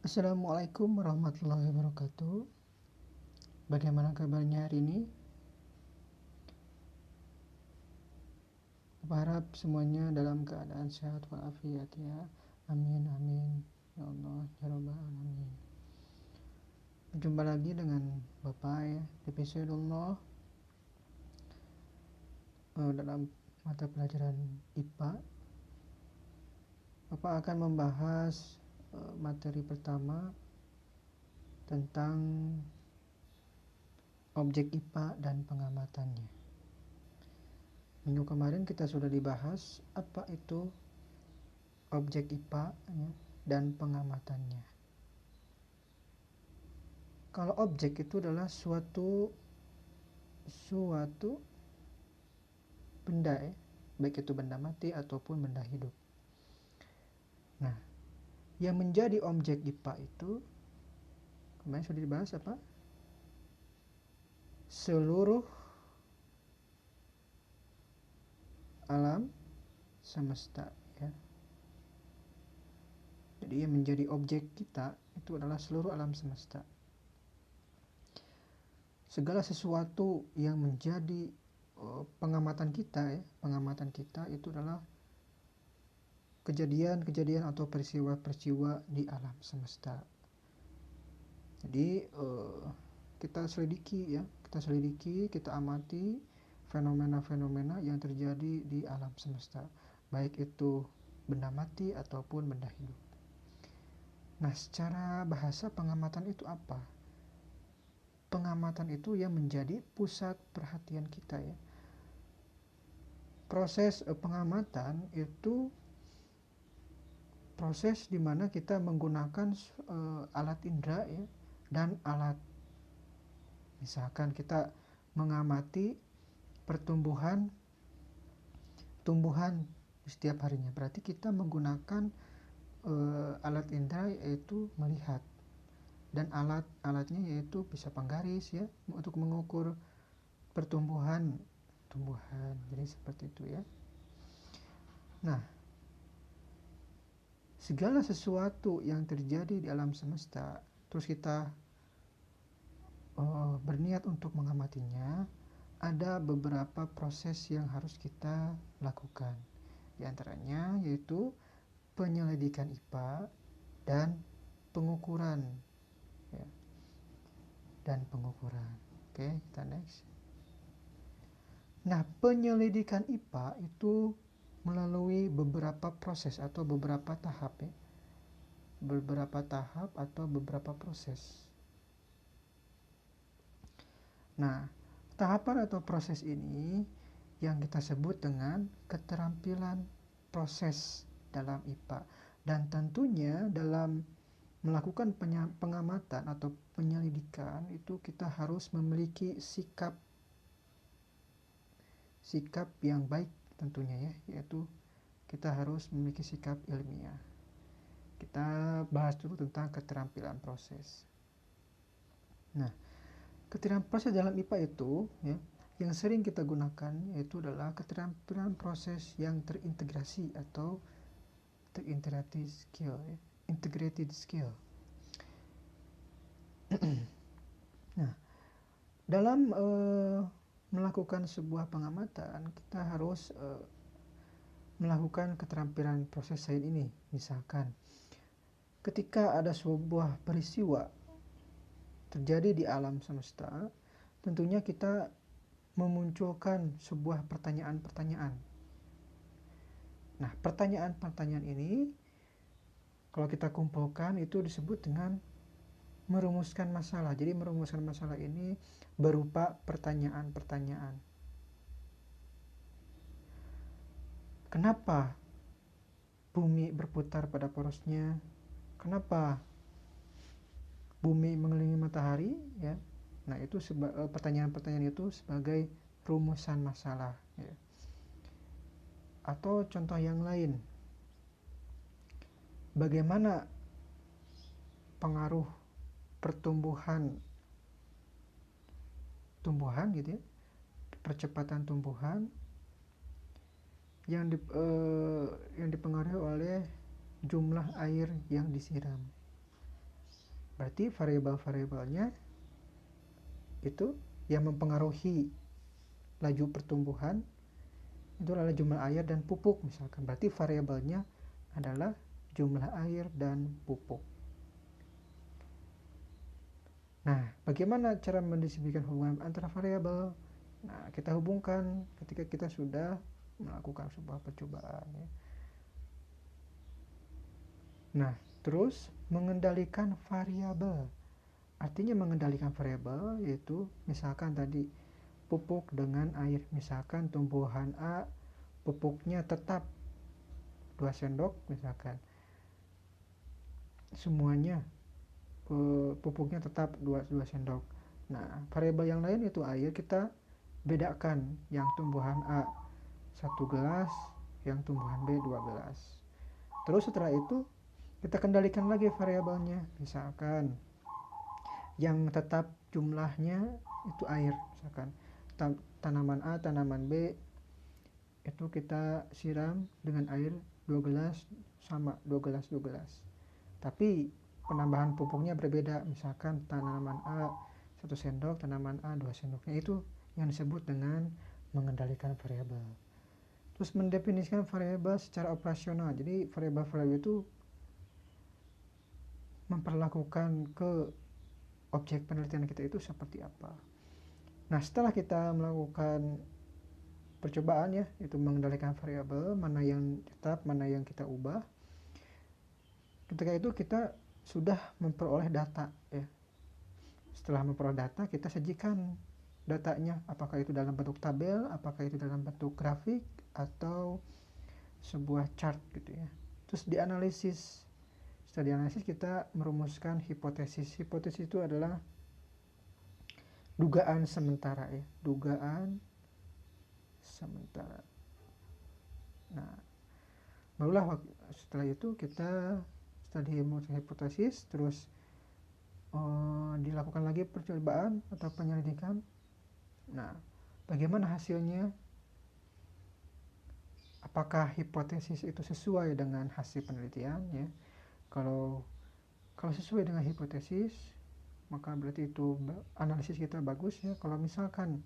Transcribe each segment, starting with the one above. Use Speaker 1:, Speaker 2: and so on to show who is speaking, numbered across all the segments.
Speaker 1: Assalamualaikum warahmatullahi wabarakatuh. Bagaimana kabarnya hari ini? Aku harap semuanya dalam keadaan sehat walafiat ya. Amin amin ya Allah ya rabbal alamin. Berjumpa lagi dengan Bapak ya di Episodullah dalam mata pelajaran IPA. Bapak akan membahas materi pertama tentang objek IPA dan pengamatannya. Minggu kemarin kita sudah dibahas apa itu objek IPA ya, dan pengamatannya. Kalau objek itu adalah suatu benda ya, baik itu benda mati ataupun benda hidup. Nah, yang menjadi objek IPA itu kemarin sudah dibahas apa? Seluruh alam semesta ya. Jadi yang menjadi objek kita itu adalah seluruh alam semesta. Segala sesuatu yang menjadi pengamatan kita itu adalah kejadian-kejadian atau peristiwa-peristiwa di alam semesta. Jadi kita selidiki, kita amati fenomena-fenomena yang terjadi di alam semesta, baik itu benda mati ataupun benda hidup. Nah, secara bahasa pengamatan itu apa? Pengamatan itu yang menjadi pusat perhatian kita ya. Proses pengamatan itu proses di mana kita menggunakan alat indera ya, dan alat. Misalkan kita mengamati pertumbuhan setiap harinya, berarti kita menggunakan alat indera yaitu melihat, dan alatnya yaitu pisau penggaris ya untuk mengukur pertumbuhan. Jadi seperti itu ya. Nah, segala sesuatu yang terjadi di alam semesta terus kita berniat untuk mengamatinya, ada beberapa proses yang harus kita lakukan. Di antaranya yaitu penyelidikan IPA dan pengukuran ya. Oke, kita next. Nah, penyelidikan IPA itu melalui beberapa proses atau beberapa tahap ya. Beberapa proses. Nah, tahapan atau proses ini yang kita sebut dengan keterampilan proses dalam IPA. Dan tentunya dalam melakukan pengamatan atau penyelidikan itu kita harus memiliki sikap yang baik tentunya ya, yaitu kita harus memiliki sikap ilmiah. Kita bahas dulu tentang keterampilan proses. Nah, keterampilan proses dalam IPA itu ya, yang sering kita gunakan yaitu adalah keterampilan proses yang terintegrasi atau integrated skill. Nah, dalam melakukan sebuah pengamatan kita harus melakukan keterampilan proses sains ini. Misalkan ketika ada sebuah peristiwa terjadi di alam semesta, tentunya kita memunculkan sebuah pertanyaan-pertanyaan. Nah, pertanyaan-pertanyaan ini kalau kita kumpulkan itu disebut dengan merumuskan masalah. Jadi merumuskan masalah ini berupa pertanyaan-pertanyaan. Kenapa bumi berputar pada porosnya? Kenapa bumi mengelilingi matahari ya? Nah, itu pertanyaan-pertanyaan itu sebagai rumusan masalah ya. Atau contoh yang lain, bagaimana pengaruh pertumbuhan gitu ya, percepatan tumbuhan yang dipengaruhi oleh jumlah air yang disiram. Berarti variabel-variabelnya itu yang mempengaruhi laju pertumbuhan itu adalah jumlah air dan pupuk misalkan. Berarti variabelnya adalah jumlah air dan pupuk. Nah, bagaimana cara mendistribusikan hubungan antara variabel? Nah, kita hubungkan ketika kita sudah melakukan sebuah percobaan ya. Nah, terus mengendalikan variabel. Artinya mengendalikan variabel yaitu misalkan tadi pupuk dengan air. Misalkan tumbuhan A pupuknya tetap 2 sendok misalkan. Semuanya pupuknya tetap 2 sendok. Nah, variabel yang lain itu air kita bedakan, yang tumbuhan A 1 gelas, yang tumbuhan B 2 gelas. Terus setelah itu kita kendalikan lagi variabelnya. Misalkan yang tetap jumlahnya itu air, misalkan tanaman A, tanaman B itu kita siram dengan air 2 gelas sama 2 gelas 2 gelas. Tapi penambahan pupuknya berbeda, misalkan tanaman A 1 sendok, tanaman A 2 sendoknya. Itu yang disebut dengan mengendalikan variabel. Terus mendefinisikan variabel secara operasional. Jadi variabel-variabel itu memperlakukan ke objek penelitian kita itu seperti apa. Nah, setelah kita melakukan percobaan ya, itu mengendalikan variabel, mana yang tetap, mana yang kita ubah. Ketika itu kita sudah memperoleh data ya. Setelah memperoleh data, kita sajikan datanya, apakah itu dalam bentuk tabel, apakah itu dalam bentuk grafik atau sebuah chart gitu ya. Terus dianalisis. Setelah dianalisis kita merumuskan hipotesis. Hipotesis itu adalah dugaan sementara ya, dugaan sementara. Nah, barulah setelah itu kita setelah dirumuskan hipotesis terus dilakukan lagi percobaan atau penyelidikan. Nah, bagaimana hasilnya? Apakah hipotesis itu sesuai dengan hasil penelitian ya? Kalau sesuai dengan hipotesis, maka berarti itu analisis kita bagus ya. Kalau misalkan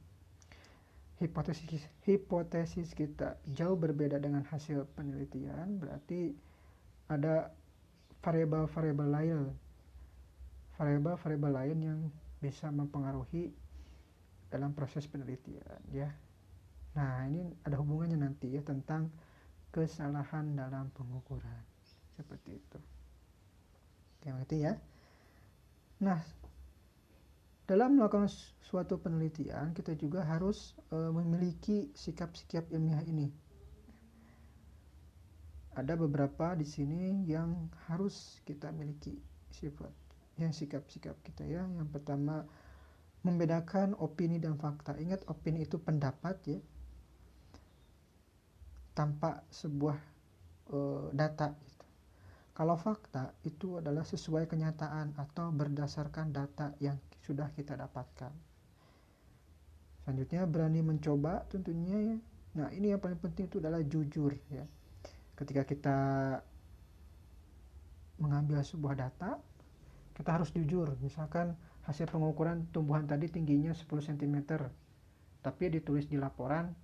Speaker 1: hipotesis kita jauh berbeda dengan hasil penelitian, berarti ada variabel-variabel lain yang bisa mempengaruhi dalam proses penelitian ya. Nah, ini ada hubungannya nanti ya tentang kesalahan dalam pengukuran. Seperti itu. Oke, ngerti ya? Nah, dalam melakukan suatu penelitian, kita juga harus memiliki sikap-sikap ilmiah ini. Ada beberapa di sini yang harus kita miliki sifat, ya sikap-sikap kita ya. Yang pertama, membedakan opini dan fakta. Ingat, opini itu pendapat ya, tanpa sebuah data gitu. Kalau fakta itu adalah sesuai kenyataan atau berdasarkan data yang sudah kita dapatkan. Selanjutnya berani mencoba tentunya ya. Nah, ini yang paling penting itu adalah jujur ya. Ketika kita mengambil sebuah data, kita harus jujur. Misalkan hasil pengukuran tumbuhan tadi tingginya 10 cm, tapi ditulis di laporan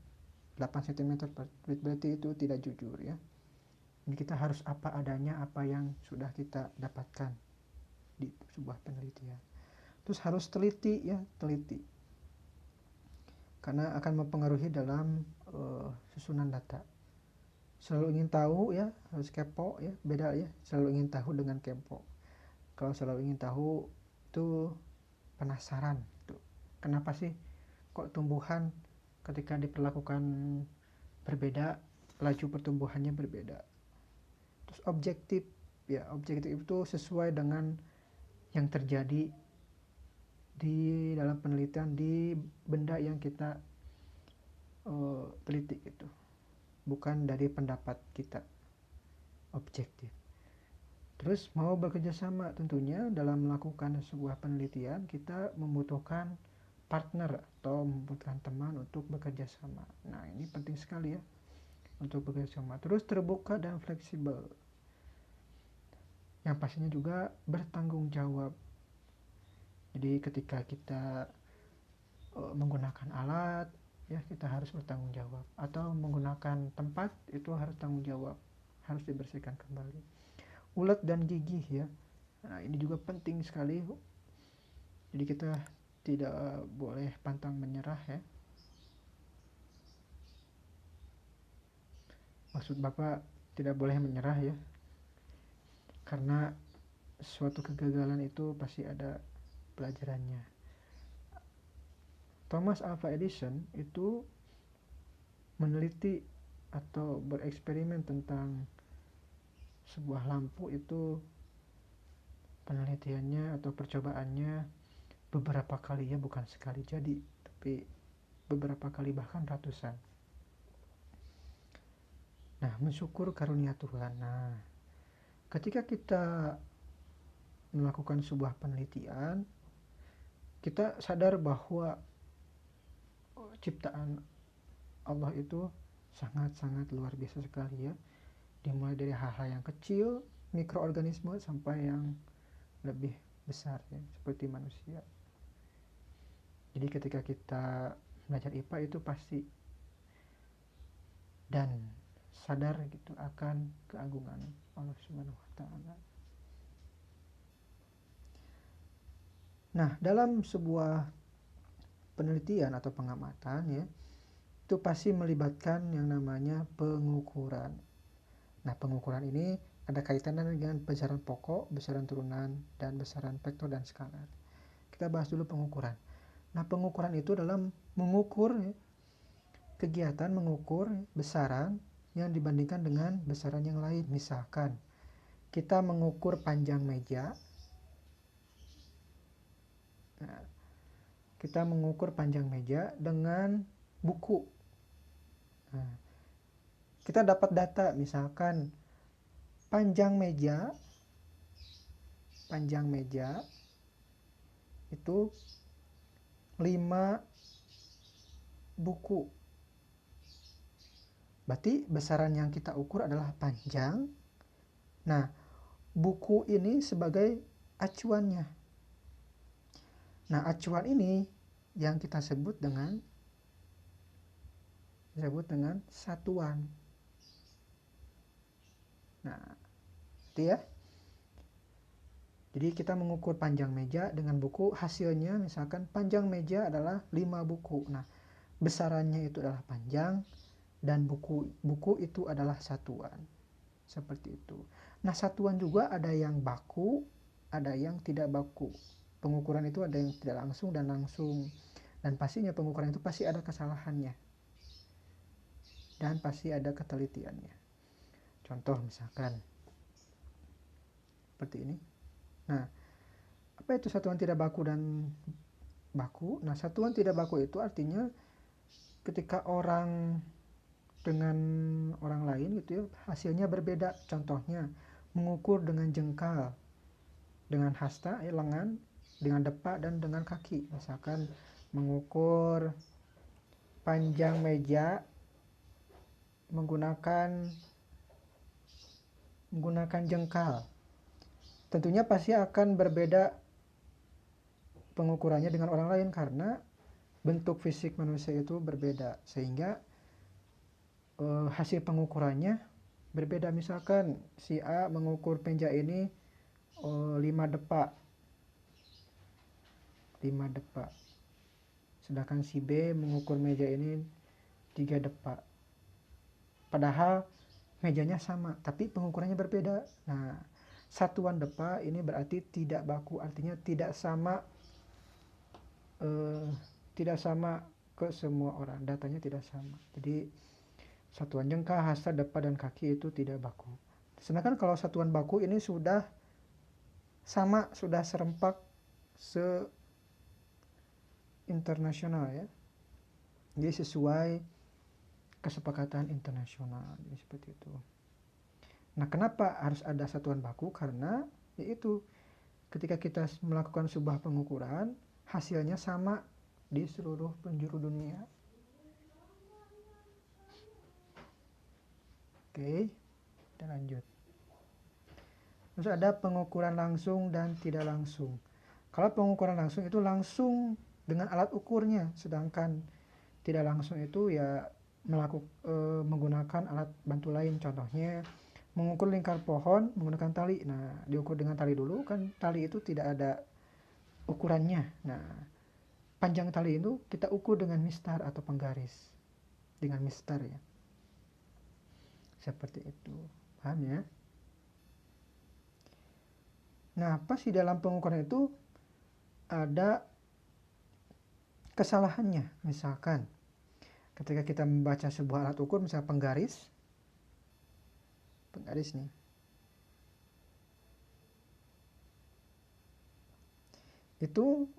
Speaker 1: 8 cm, berarti itu tidak jujur ya. Jadi kita harus apa adanya, apa yang sudah kita dapatkan di sebuah penelitian. Terus harus teliti ya, teliti. Karena akan mempengaruhi dalam susunan data. Selalu ingin tahu ya, harus kepo ya, beda ya, selalu ingin tahu dengan kepo. Kalau selalu ingin tahu itu penasaran tuh. Kenapa sih kok tumbuhan ketika diperlakukan berbeda, laju pertumbuhannya berbeda. Terus objektif ya, objektif itu sesuai dengan yang terjadi di dalam penelitian di benda yang kita teliti itu, bukan dari pendapat kita, objektif. Terus mau bekerja sama, tentunya dalam melakukan sebuah penelitian kita membutuhkan partner atau membutuhkan teman untuk bekerja sama. Nah, ini penting sekali ya untuk bekerja sama. Terus terbuka dan fleksibel, yang pastinya juga bertanggung jawab. Jadi ketika kita menggunakan alat, ya kita harus bertanggung jawab. Atau menggunakan tempat, itu harus tanggung jawab, harus dibersihkan kembali. Ulet dan gigih ya, nah ini juga penting sekali. Jadi kita tidak boleh pantang menyerah ya. Maksud Bapak tidak boleh menyerah ya, karena suatu kegagalan itu pasti ada pelajarannya. Thomas Alva Edison itu meneliti atau bereksperimen tentang sebuah lampu. Itu penelitiannya atau percobaannya beberapa kali ya, bukan sekali jadi, tapi beberapa kali, bahkan ratusan. Nah, mensyukur karunia Tuhan. Nah, ketika kita melakukan sebuah penelitian, kita sadar bahwa ciptaan Allah itu sangat-sangat luar biasa sekali ya. Dimulai dari hal-hal yang kecil, mikroorganisme, sampai yang lebih besar ya, seperti manusia. Jadi ketika kita belajar IPA itu pasti dan sadar gitu akan keagungan Allah Subhanahu wa taala. Nah, dalam sebuah penelitian atau pengamatan ya, itu pasti melibatkan yang namanya pengukuran. Nah, pengukuran ini ada kaitannya dengan besaran pokok, besaran turunan, dan besaran vektor dan skalar. Kita bahas dulu pengukuran. Nah, pengukuran itu dalam mengukur ya, kegiatan mengukur besaran yang dibandingkan dengan besaran yang lain. Misalkan kita mengukur panjang meja. Nah, kita mengukur panjang meja dengan buku. Nah, kita dapat data, misalkan panjang meja itu 5 buku. Berarti besaran yang kita ukur adalah panjang. Nah, buku ini sebagai acuannya. Nah, acuan ini yang kita sebut dengan satuan. Nah, itu ya. Jadi kita mengukur panjang meja dengan buku, hasilnya misalkan panjang meja adalah 5 buku. Nah, besarannya itu adalah panjang, dan buku itu adalah satuan. Seperti itu. Nah, satuan juga ada yang baku, ada yang tidak baku. Pengukuran itu ada yang tidak langsung dan langsung. Dan pastinya pengukuran itu pasti ada kesalahannya. Dan pasti ada ketelitiannya. Contoh misalkan seperti ini. Nah, apa itu satuan tidak baku dan baku? Nah, satuan tidak baku itu artinya ketika orang dengan orang lain gitu ya, hasilnya berbeda. Contohnya mengukur dengan jengkal, dengan hasta lengan, dengan depak, dan dengan kaki. Misalkan mengukur panjang meja menggunakan jengkal, tentunya pasti akan berbeda pengukurannya dengan orang lain karena bentuk fisik manusia itu berbeda, sehingga hasil pengukurannya berbeda. Misalkan si A mengukur meja ini 5 depak, sedangkan si B mengukur meja ini 3 depak. Padahal mejanya sama, tapi pengukurannya berbeda. Nah, satuan depak ini berarti tidak baku, artinya tidak sama ke semua orang, datanya tidak sama. Jadi satuan jengkal, hasta, depak, dan kaki itu tidak baku. Sedangkan kalau satuan baku ini sudah sama, sudah serempak se-internasional ya. Jadi sesuai kesepakatan internasional. Jadi seperti itu. Nah, kenapa harus ada satuan baku? Karena yaitu ketika kita melakukan sebuah pengukuran, hasilnya sama di seluruh penjuru dunia. Oke, kita lanjut. Terus ada pengukuran langsung dan tidak langsung. Kalau pengukuran langsung itu langsung dengan alat ukurnya, sedangkan tidak langsung itu ya menggunakan alat bantu lain. Contohnya mengukur lingkar pohon menggunakan tali. Nah, diukur dengan tali dulu, kan tali itu tidak ada ukurannya. Nah, panjang tali itu kita ukur dengan mistar atau penggaris. Dengan mistar ya. Seperti itu. Paham ya? Nah, pas di dalam pengukuran itu ada kesalahannya. Misalkan ketika kita membaca sebuah alat ukur, misalnya penggaris nih, itu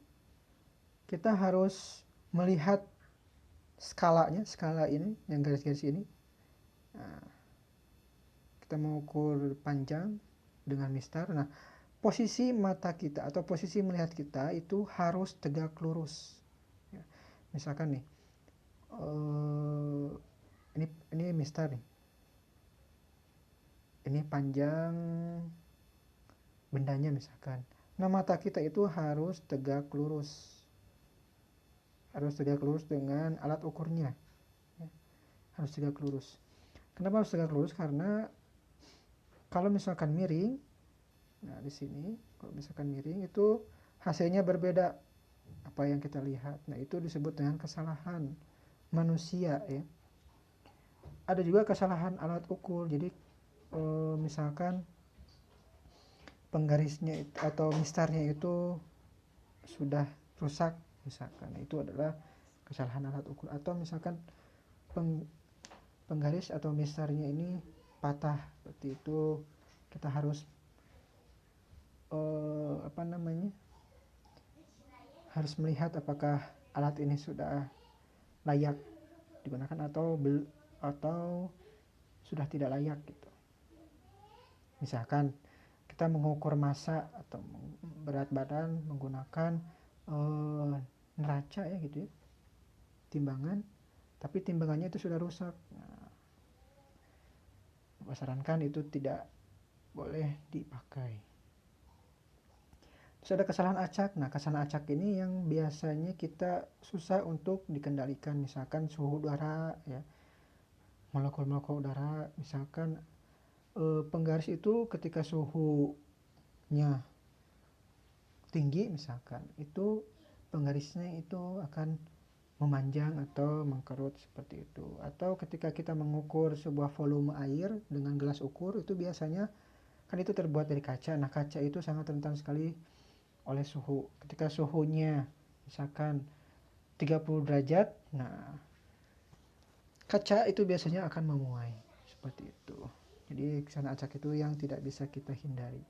Speaker 1: kita harus melihat skalanya, skala ini yang garis-garis ini. Nah, kita mengukur panjang dengan mistar. Nah, posisi mata kita atau posisi melihat kita itu harus tegak lurus ya. Misalkan nih ini mistar nih, ini panjang bendanya misalkan. Nah, mata kita itu harus tegak lurus, dengan alat ukurnya ya. Harus tegak lurus. Kenapa harus tegak lurus? Karena kalau misalkan miring, nah di sini kalau misalkan miring itu hasilnya berbeda apa yang kita lihat. Nah, itu disebut dengan kesalahan manusia ya. Ada juga kesalahan alat ukur. Jadi misalkan penggarisnya atau mistarnya itu sudah rusak misalkan, itu adalah kesalahan alat ukur. Atau misalkan penggaris atau mistarnya ini patah, seperti itu kita harus harus melihat apakah alat ini sudah layak digunakan atau sudah tidak layak gitu. Misalkan kita mengukur massa atau berat badan menggunakan neraca ya gitu ya, timbangan, tapi timbangannya itu sudah rusak. Nah, sarankan itu tidak boleh dipakai. Terus ada kesalahan acak. Nah, kesalahan acak ini yang biasanya kita susah untuk dikendalikan. Misalkan suhu udara ya, molekul-molekul udara. Misalkan penggaris itu ketika suhunya tinggi misalkan, itu penggarisnya itu akan memanjang atau mengkerut seperti itu. Atau ketika kita mengukur sebuah volume air dengan gelas ukur, itu biasanya kan itu terbuat dari kaca. Nah, kaca itu sangat rentan sekali oleh suhu. Ketika suhunya misalkan 30 derajat, nah kaca itu biasanya akan memuai seperti itu. Jadi kesalahan acak itu yang tidak bisa kita hindari.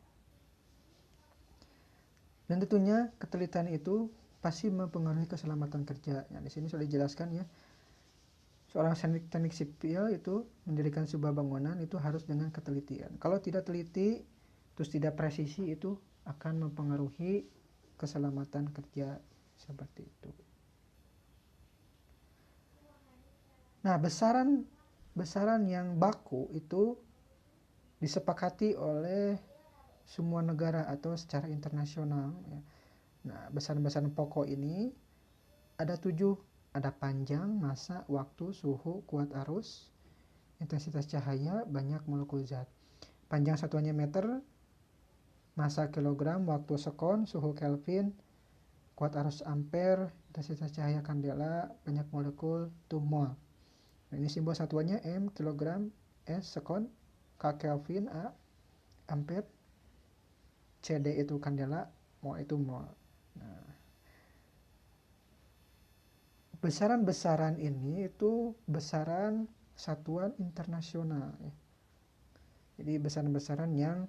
Speaker 1: Dan tentunya ketelitian itu pasti mempengaruhi keselamatan kerja. Nah, di sini sudah dijelaskan ya. Seorang teknik sipil itu mendirikan sebuah bangunan itu harus dengan ketelitian. Kalau tidak teliti, terus tidak presisi, itu akan mempengaruhi keselamatan kerja seperti itu. Nah, besaran yang baku itu disepakati oleh semua negara atau secara internasional ya. Nah, besaran-besaran pokok ini ada 7, ada panjang, massa, waktu, suhu, kuat arus, intensitas cahaya, banyak molekul zat. Panjang satuannya meter, massa kilogram, waktu sekon, suhu Kelvin, kuat arus ampere, intensitas cahaya kandela, banyak molekul itu mol. Nah, ini simbol satuannya M, kilogram, S, sekon, K, Kelvin, A, ampere, CD itu kandela, mol itu mol. Nah, besaran-besaran ini itu besaran satuan internasional ya. Jadi besaran-besaran yang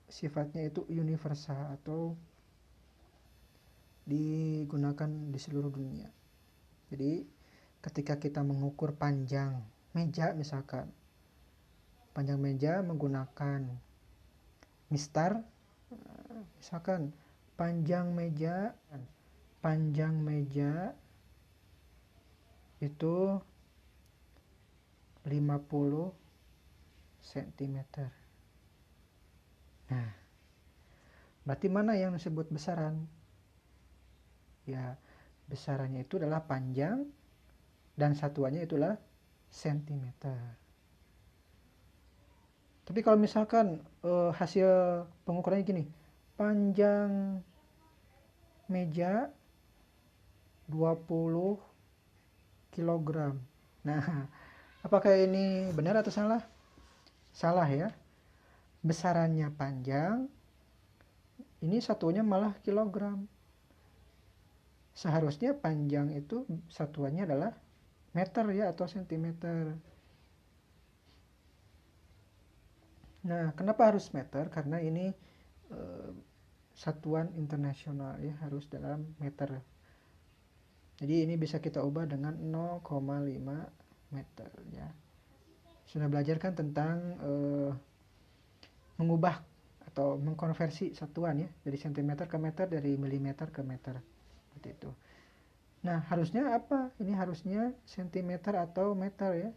Speaker 1: sifatnya itu universal atau digunakan di seluruh dunia. Jadi ketika kita mengukur panjang meja misalkan, panjang meja menggunakan mistar, misalkan panjang meja itu 50 cm. Nah, Berarti mana yang disebut besaran? Ya, besarannya itu adalah panjang dan satuannya itulah sentimeter. Tapi kalau misalkan hasil pengukurannya gini, panjang meja 20 kilogram. Nah, apakah ini benar atau salah? Salah ya. Besarannya panjang, ini satuannya malah kilogram. Seharusnya panjang itu satuannya adalah meter ya atau sentimeter. Nah, kenapa harus meter? Karena ini satuan internasional ya, harus dalam meter. Jadi ini bisa kita ubah dengan 0,5 meter ya. Sudah belajar kan tentang mengubah atau mengkonversi satuan ya, dari sentimeter ke meter, dari milimeter ke meter. Seperti itu. Nah, harusnya apa? Ini harusnya sentimeter atau meter ya.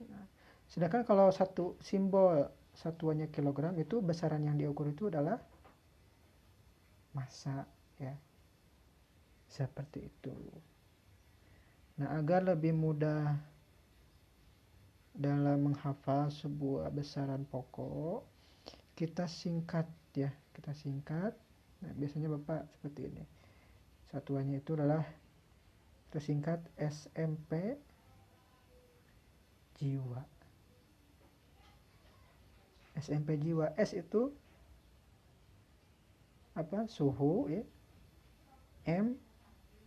Speaker 1: Nah, sedangkan kalau satu simbol satuannya kilogram, itu besaran yang diukur itu adalah massa ya. Seperti itu. Nah, agar lebih mudah dalam menghafal sebuah besaran pokok, kita singkat ya, kita singkat. Nah, biasanya Bapak seperti ini. Satuannya itu adalah tersingkat SMP jiwa. SMP jiwa. S itu apa? Suhu ya. M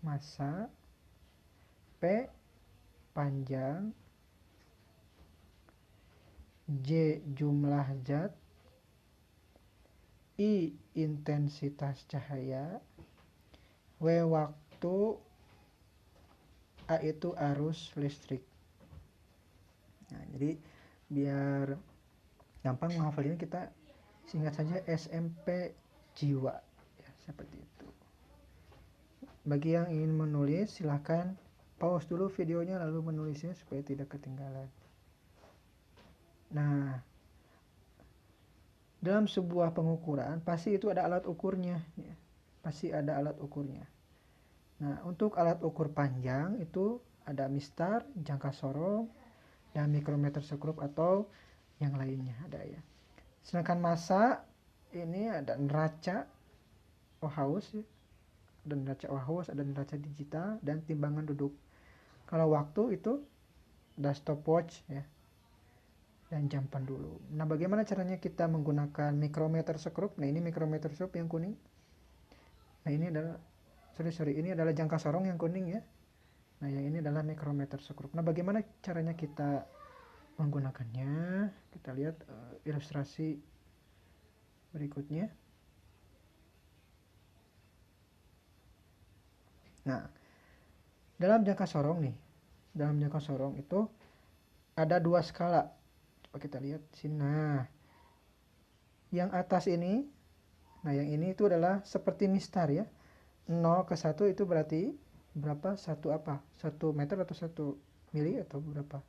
Speaker 1: massa, P panjang, J jumlah zat, I intensitas cahaya, W waktu, A itu arus listrik. Nah, jadi biar gampang menghafalnya, kita singkat saja SMP jiwa ya, seperti itu. Bagi yang ingin menulis, silahkan pause dulu videonya lalu menulisnya supaya tidak ketinggalan. Nah, dalam sebuah pengukuran pasti itu ada alat ukurnya ya. Pasti ada alat ukurnya. Nah, untuk alat ukur panjang itu ada mistar, jangka sorong, dan mikrometer sekrup atau yang lainnya ada ya. Sedangkan massa ini ada neraca Ohaus ya. Ada neraca Ohaus, ada neraca digital, dan timbangan duduk. Kalau waktu itu ada stopwatch ya, dan jam pendulu. Nah, bagaimana caranya kita menggunakan mikrometer sekrup? Nah, ini mikrometer sekrup yang kuning. Nah, ini adalah ini adalah jangka sorong yang kuning ya. Nah, yang ini adalah mikrometer sekrup. Nah, bagaimana caranya kita menggunakannya? Kita lihat ilustrasi berikutnya. Nah, dalam jangka sorong nih, dalam jangka sorong itu ada dua skala. Coba kita lihat sini. Nah, yang atas ini, nah yang ini itu adalah seperti mistar ya. 0 ke 1 itu berarti berapa? 1 apa? 1 meter atau 1 mili atau berapa?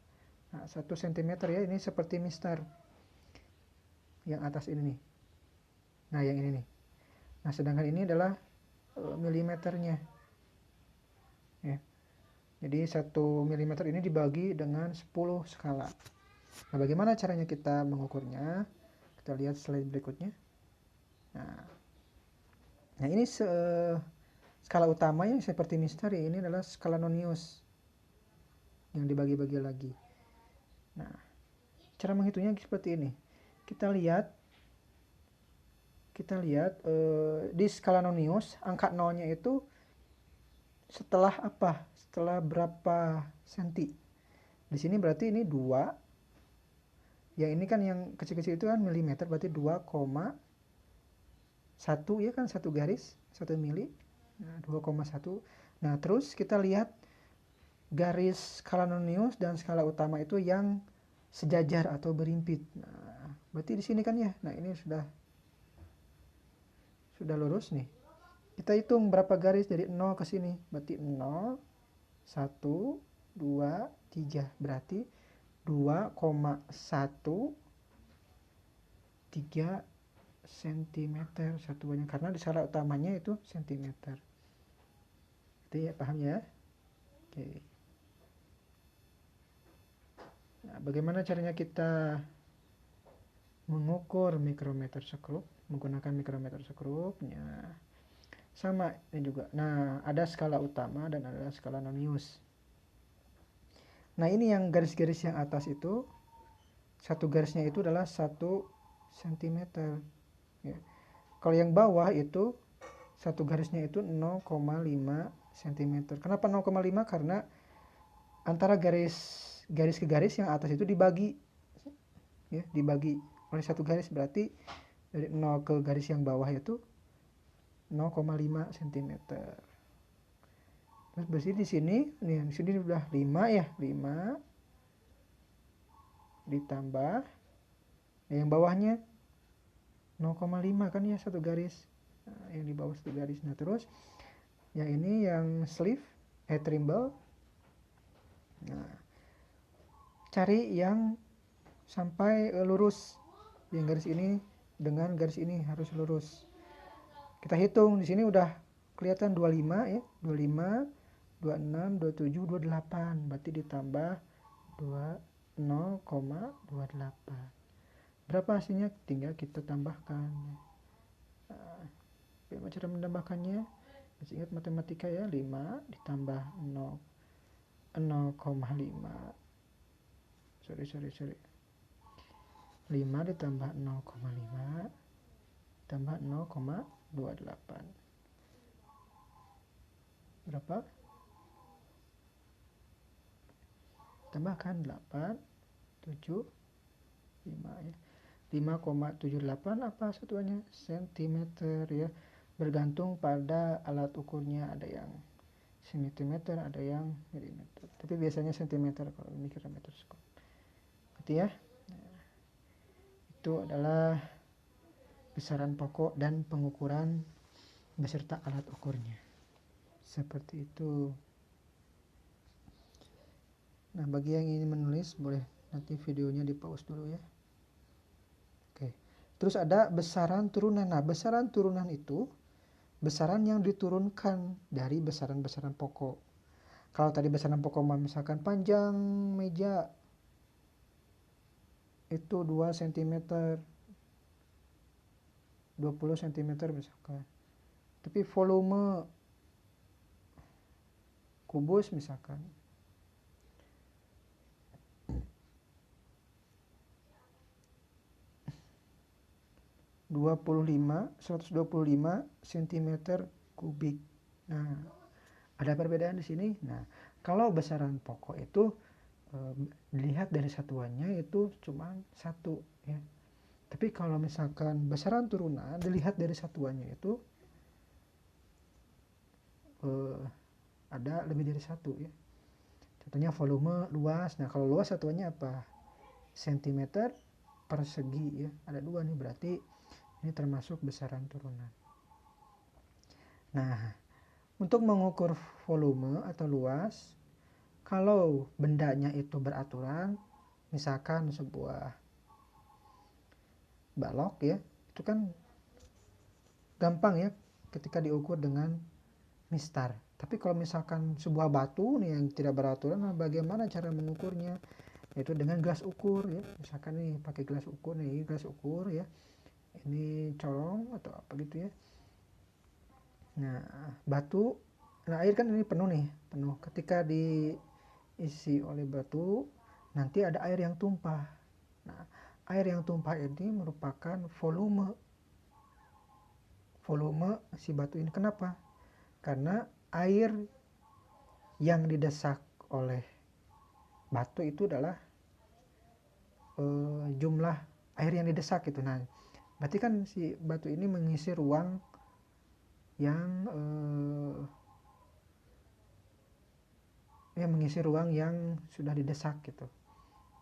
Speaker 1: Nah, 1 cm ya, ini seperti mistar. Yang atas ini nih. Nah, yang ini nih. Nah, sedangkan ini adalah milimeternya. Ya. Jadi 1 mm ini dibagi dengan 10 skala. Nah, bagaimana caranya kita mengukurnya? Kita lihat slide berikutnya. Nah ini skala utamanya seperti misteri, ini adalah skala Nonius yang dibagi-bagi lagi. Nah, cara menghitungnya seperti ini. Kita lihat di skala Nonius, angka nolnya itu setelah apa? Setelah berapa senti? Di sini berarti ini 2. Yang ini kan yang kecil-kecil itu kan milimeter, berarti 2,1 ya kan, satu garis, 1 mili. Nah, 2,1. Nah, terus kita lihat garis skala Nonius dan skala utama itu yang sejajar atau berimpit. Nah, berarti di sini kan ya. Nah, ini sudah lurus nih. Kita hitung berapa garis dari 0 ke sini. Berarti 0, 1, 2, 3. Berarti 2,139 sentimeter satuannya, karena di skala utamanya itu sentimeter. Itu ya, paham ya? Oke. Nah, bagaimana caranya kita mengukur mikrometer sekrup menggunakan mikrometer sekrup? Sama ini juga. Nah, ada skala utama dan ada skala Nonius. Nah, ini yang garis-garis yang atas itu, satu garisnya itu adalah 1 cm. Ya. Kalau yang bawah itu satu garisnya itu 0,5 cm. Kenapa 0,5? Karena antara garis ke garis yang atas itu dibagi, ya, dibagi oleh satu garis, berarti dari 0 ke garis yang bawah itu 0,5 cm. Terus berarti di sini nih, di sini sudah 5 ya, 5 ditambah yang bawahnya 0,5 kan ya, satu garis. Nah, yang di bawah satu garis. Nah, terus yang ini yang sleeve trimble. Nah, cari yang sampai lurus. Yang garis ini dengan garis ini harus lurus. Kita hitung di sini udah kelihatan 25 ya, 25, 26, 27, 28. Berarti ditambah 0,28. Berapa hasilnya? Tinggal kita tambahkan. Nah, bagaimana cara menambahkannya? Masih ingat matematika ya, 5 ditambah 0,5. Sorry. 5 ditambah 0,5 tambah 0,28. Berapa? Tambahkan 8, 7, 5 ya. 5,78 apa satuannya? Sentimeter ya. Bergantung pada alat ukurnya, ada yang sentimeter, ada yang milimeter. Tapi biasanya sentimeter kalau mikrometer sekrup. Gitu ya. Nah, itu adalah besaran pokok dan pengukuran beserta alat ukurnya. Seperti itu. Nah, bagi yang ingin menulis boleh nanti videonya di pause dulu ya. Oke. Terus ada besaran turunan. Nah, besaran turunan itu besaran yang diturunkan dari besaran-besaran pokok. Kalau tadi besaran pokok misalkan panjang meja itu 2 cm, 20 cm misalkan. Tapi volume kubus misalkan 125 cm kubik. Nah, ada perbedaan di sini. Nah, kalau besaran pokok itu dilihat dari satuannya itu cuma 1 ya. Tapi kalau misalkan besaran turunan dilihat dari satuannya itu ada lebih dari 1 ya. Contohnya volume luas. Nah, kalau luas satuannya apa? Sentimeter persegi ya. Ada 2 nih, berarti ini termasuk besaran turunan. Nah, untuk mengukur volume atau luas, kalau bendanya itu beraturan, misalkan sebuah balok ya, itu kan gampang ya ketika diukur dengan mistar. Tapi kalau misalkan sebuah batu nih yang tidak beraturan, nah bagaimana cara mengukurnya? Yaitu dengan gelas ukur ya. Misalkan nih pakai gelas ukur nih, gelas ukur ya. Ini colong atau apa gitu ya. Nah, batu, nah air kan ini penuh nih, penuh. Ketika diisi oleh batu, nanti ada air yang tumpah. Nah, air yang tumpah ini merupakan volume si batu ini. Kenapa? Karena air yang didesak oleh batu itu adalah jumlah air yang didesak gitu. Nah, berarti kan si batu ini mengisi ruang yang sudah didesak gitu.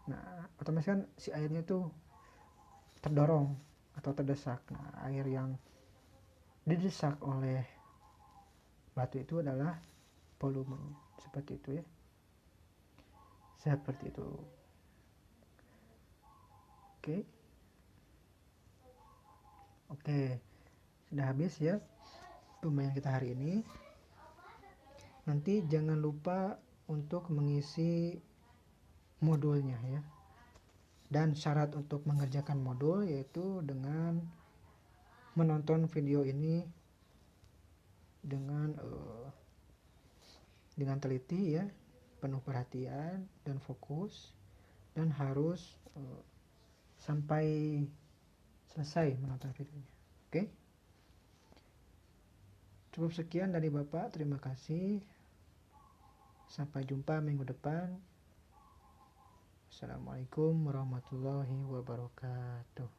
Speaker 1: Nah, otomatis kan si airnya itu terdorong atau terdesak. Nah, air yang didesak oleh batu itu adalah volumenya. Seperti itu ya. Seperti itu. Oke. Oke, sudah habis ya pembayaran kita hari ini. Nanti jangan lupa untuk mengisi modulnya ya. Dan syarat untuk mengerjakan modul yaitu dengan menonton video ini dengan teliti ya, penuh perhatian dan fokus, dan harus sampai selesai menonton videonya. Oke? Cukup sekian dari Bapak, terima kasih. Sampai jumpa minggu depan. Assalamualaikum warahmatullahi wabarakatuh.